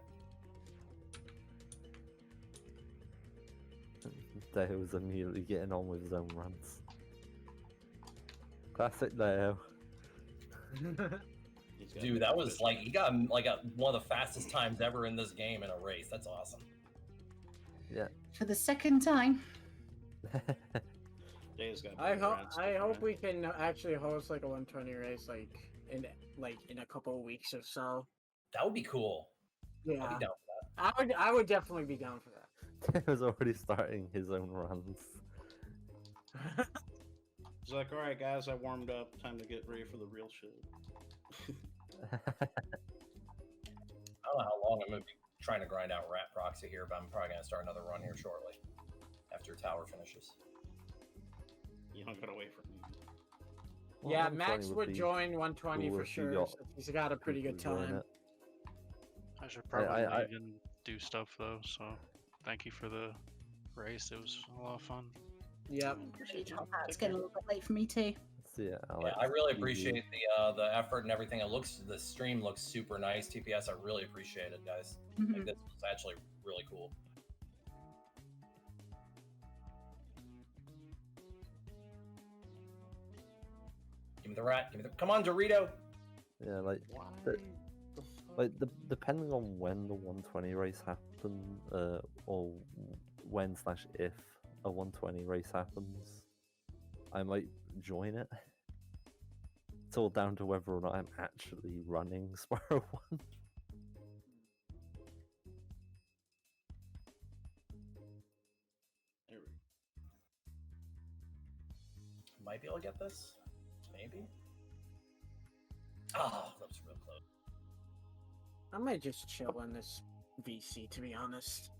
Dale was immediately getting on with his own runs. Classic Dale. He's got Dude, that was like, he got like one of the fastest times ever in this game in a race. That's awesome. For the second time. Dave's got I better hope rats I than hope mine. we can actually host like a 120 race like in a couple of weeks or so. That would be cool. I'd Yeah. be down for that. I would definitely be down for Dale was already starting his own runs. that. He's like, all right, guys, I warmed up. Time to get ready for the real shit. I don't know how long I'm going to be trying to grind out Rat Proxy here, but I'm probably going to start another run here shortly after Tower finishes. You don't gotta wait for me. Well, Yeah, 120 Max would be join 120 cool for if you sure. got So he's got a pretty good people to join time. it. I should probably I- leave and do stuff though. So thank you for the race. It was a lot of fun. Yep. It's getting a little bit late for me too. So yeah, Yeah, Alex, I really GG. appreciate the effort and everything. The stream looks super nice. TPS, I really appreciate it, guys. Mhm. Like, this was actually really cool. Give me the rat. Give me the. Come on, Dorito. Yeah, like Why? the- the fuck? like depending on when the 120 race happen, or when/if a 120 race happens, I might join it. It's all down to whether or not I'm actually running Spyro 1. There we go. Might be able to get this. Maybe. Oh, that was real close. I might just chill in this VC to be honest.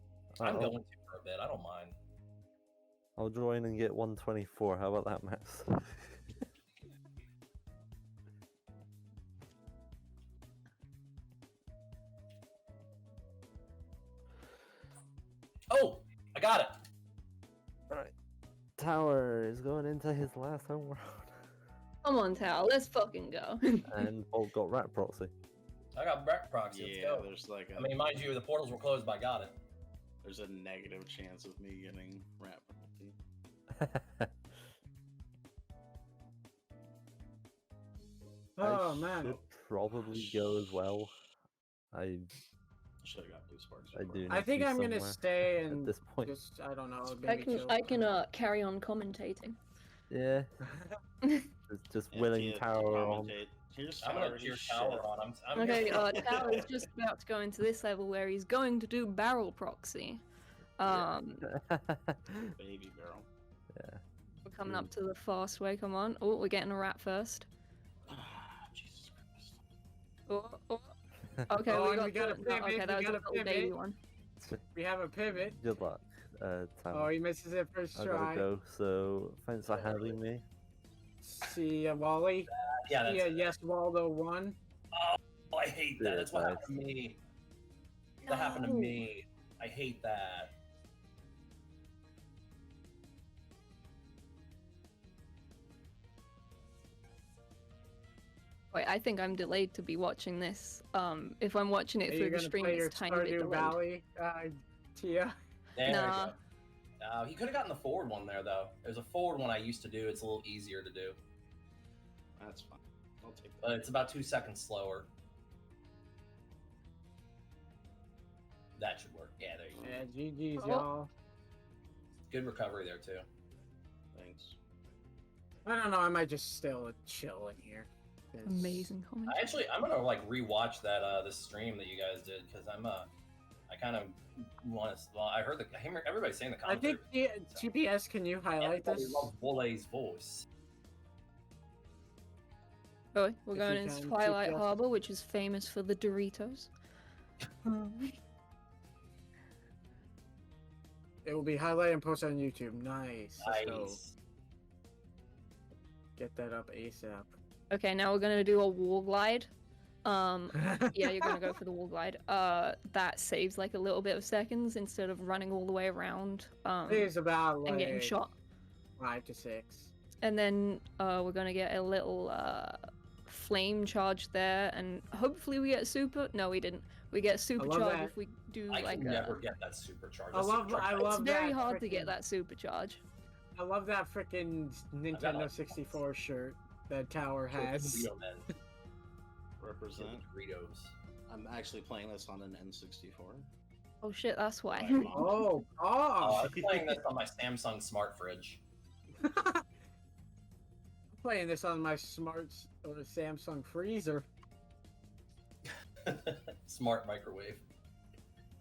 I'm I'll- going to for a bit. I don't mind. I'll join and get 124. How about that, Max? got it. Alright. Tower is going into his last home round. Come on, Tal, let's fucking go. And Bolt got rat proxy. I got Brett proxy. Let's Yeah, go. there's like a I mean, mind you, the portals were closed, but I got it. there's a negative chance of me getting rat penalty. Oh I man. should probably go as well. I Should have got blue sparks. I do. I need think to be I'm gonna somewhere stay at and this point. just I don't know. I Maybe can chill. I can carry on commentating. Yeah, just Yeah, willing Tia, Tower on. commentate. Here's I'm gonna Tower, cheer he's Tower shit. on. I'm Okay, Tal is just about to go into this level where he's going to do barrel proxy. Baby girl. We're coming up to the fast way. Come on. Oh, we're getting a rat first. Jesus Christ. Oh. Okay, Oh, we and got we got a the- pivot, okay, we that was a got a little pivot. baby one. We have a pivot. Good luck, Oh, Tower. he misses it first I gotta try. go. So thanks for having me. See Wally. Yeah, that's Yeah, yes, Waldo won. Oh, I hate that. Yeah, That's what nice. happened to me. That happened to No. me. I hate that. Wait, I think I'm delayed to be watching this. If I'm watching it Are you through the gonna stream, play your it's tiny bit Stardew delayed. Valley, Tia? There Nah. we go. He could have gotten the forward one there, though. There's a forward one I used to do. It's a little easier to do, That's fine. I'll take that. but it's about 2 seconds slower. That should work. Yeah, there you go. Yeah, GG's, Oh. y'all. Good recovery there, too. Thanks. I don't know, I might just still chill in here. 'cause- Amazing comment. I'm gonna like rewatch that this stream that you guys did because I kind of want to. Well, I heard everybody's saying the I commentary. think TPS, can you highlight Everybody this? loves Volley's voice. Oh, we're If going you into can, Twilight TPS. Harbor, which is famous for the Doritos. It will be highlighted and posted on YouTube. Nice. Let's go. Nice. Get that up ASAP. Okay, now we're gonna do a wall glide. Yeah, you're gonna go for the wall glide. That saves like a little bit of seconds instead of running all the way around I think it's about like and getting shot. 5 to 6. And then we're gonna get a little flame charge there, and hopefully we get super. No, we didn't. We get supercharge that. if we do I like can a. never get that supercharge. I love It's very that hard to get frickin- that supercharge. I love that freaking Nintendo 64 shirt that Tower has. Dorito men. Represent. Doritos. I'm actually playing this on an N64. Oh shit, that's why. By mom. Oh, Oh, I'm playing this on my Samsung smart fridge. I'm playing this on my smart Samsung freezer. Smart microwave.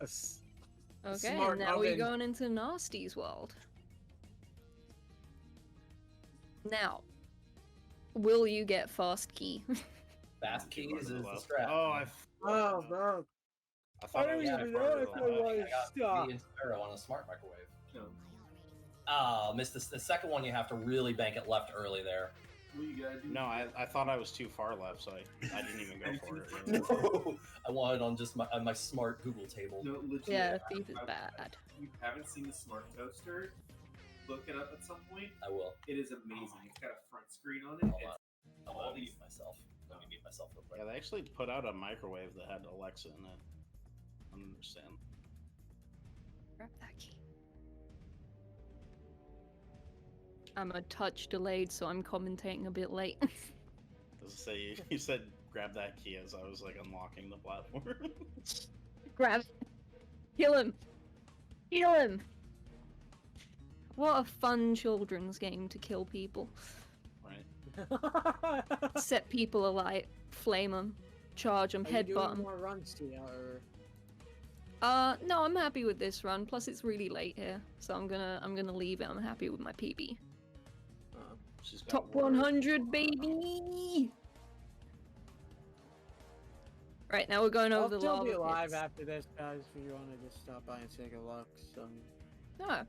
Okay, Smart and now we're oven. going into Nasty's world. Now, will you get fast key? Fast keys is the Left. strap. Oh, Oh, bro. I thought I don't was even farther know if than I that. was- I got Stop. me and Spyro on a smart microwave. Oh, missed this. The second one, you have to really bank it left early there. What you gotta do? No, I thought I was too far left, so I didn't even go for it. No, I wanted on just my smart Google table. No, legit. Yeah, thief is bad. If you haven't seen the smart toaster, look it up at some point. I will. It is amazing. It's got a front screen on it. Hold It's on. all Let me these. mute myself. Let me mute myself real quick. Yeah, they actually put out a microwave that had Alexa in it. I don't understand. Grab that key. I'm a touch delayed, so I'm commentating a bit late. As I say, you said grab that key as I was like unlocking the platform. Grab it. Kill him. Kill him. What a fun children's game to kill people. Right. Set people alight, flame them, charge them, Are you doing headbutt them. more runs, Tia, or... No, I'm happy with this run. Plus, it's really late here, so I'm gonna leave it. I'm happy with my PB. She's got Top words. 100, baby. Right now, we're going I'll over the still be lava alive pits. after this, guys, if you want to just stop by and take a look. So... No.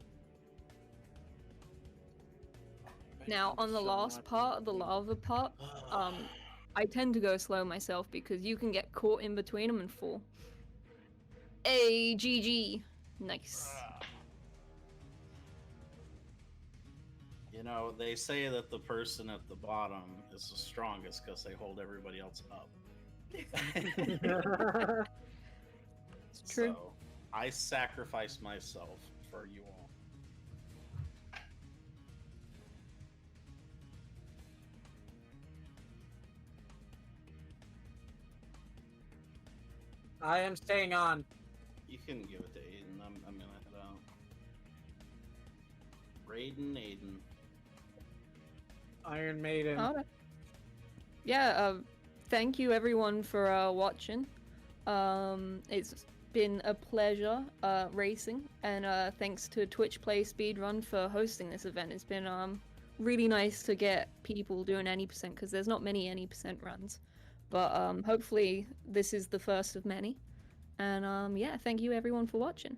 Now, Thank on you the so last much. part, the lava part, I tend to go slow myself because you can get caught in between them and fall. Hey, GG. Nice. You know, they say that the person at the bottom is the strongest because they hold everybody else up. It's true. So, I sacrifice myself for you all. I am staying on. You can give it to Aiden. I'm gonna head out. Aiden. Iron Maiden. Okay. Yeah, thank you everyone for watching. It's been a pleasure racing, and thanks to Twitch Play Speedrun for hosting this event. It's been really nice to get people doing any percent because there's not many any percent runs, but hopefully this is the first of many. And yeah, thank you everyone for watching.